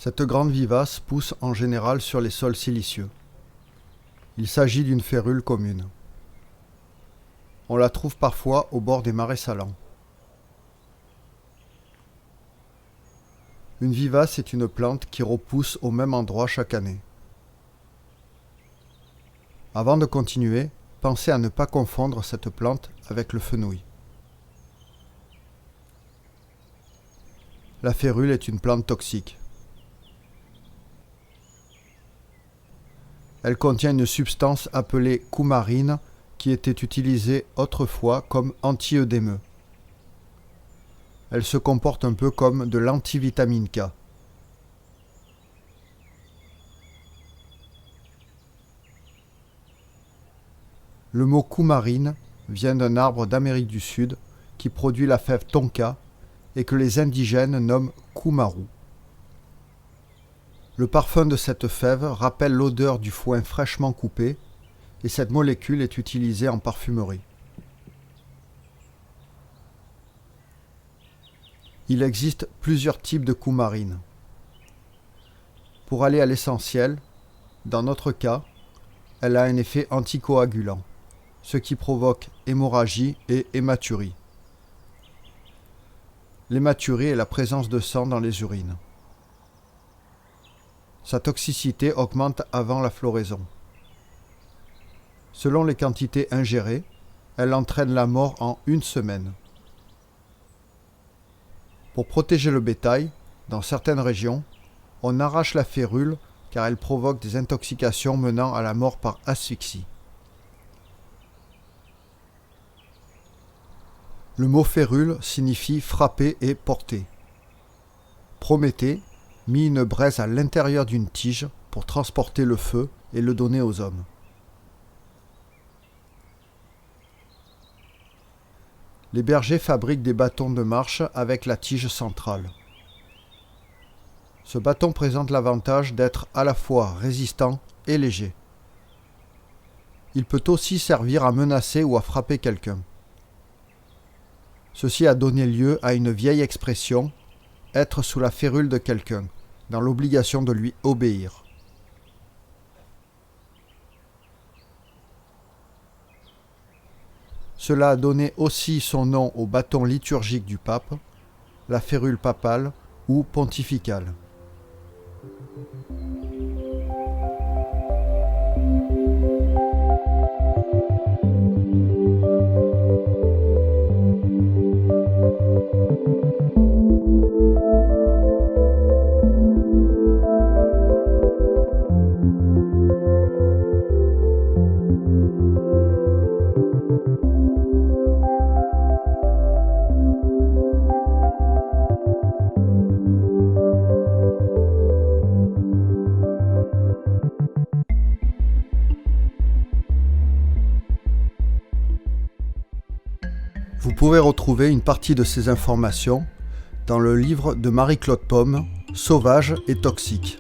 Cette grande vivace pousse en général sur les sols siliceux. Il s'agit d'une férule commune. On la trouve parfois au bord des marais salants. Une vivace est une plante qui repousse au même endroit chaque année. Avant de continuer, pensez à ne pas confondre cette plante avec le fenouil. La férule est une plante toxique. Elle contient une substance appelée coumarine qui était utilisée autrefois comme anti-œdémeux. Elle se comporte un peu comme de l'antivitamine K. Le mot coumarine vient d'un arbre d'Amérique du Sud qui produit la fève tonka et que les indigènes nomment kumaru. Le parfum de cette fève rappelle l'odeur du foin fraîchement coupé et cette molécule est utilisée en parfumerie. Il existe plusieurs types de coumarine. Pour aller à l'essentiel, dans notre cas, elle a un effet anticoagulant, ce qui provoque hémorragie et hématurie. L'hématurie est la présence de sang dans les urines. Sa toxicité augmente avant la floraison. Selon les quantités ingérées, elle entraîne la mort en 1 semaine. Pour protéger le bétail, dans certaines régions, on arrache la férule car elle provoque des intoxications menant à la mort par asphyxie. Le mot férule signifie frapper et porter. Prométhée mit une braise à l'intérieur d'une tige pour transporter le feu et le donner aux hommes. Les bergers fabriquent des bâtons de marche avec la tige centrale. Ce bâton présente l'avantage d'être à la fois résistant et léger. Il peut aussi servir à menacer ou à frapper quelqu'un. Ceci a donné lieu à une vieille expression « être sous la férule de quelqu'un », dans l'obligation de lui obéir. Cela a donné aussi son nom au bâton liturgique du pape, la férule papale ou pontificale. Vous pouvez retrouver une partie de ces informations dans le livre de Marie-Claude Pomme, Sauvage et toxique.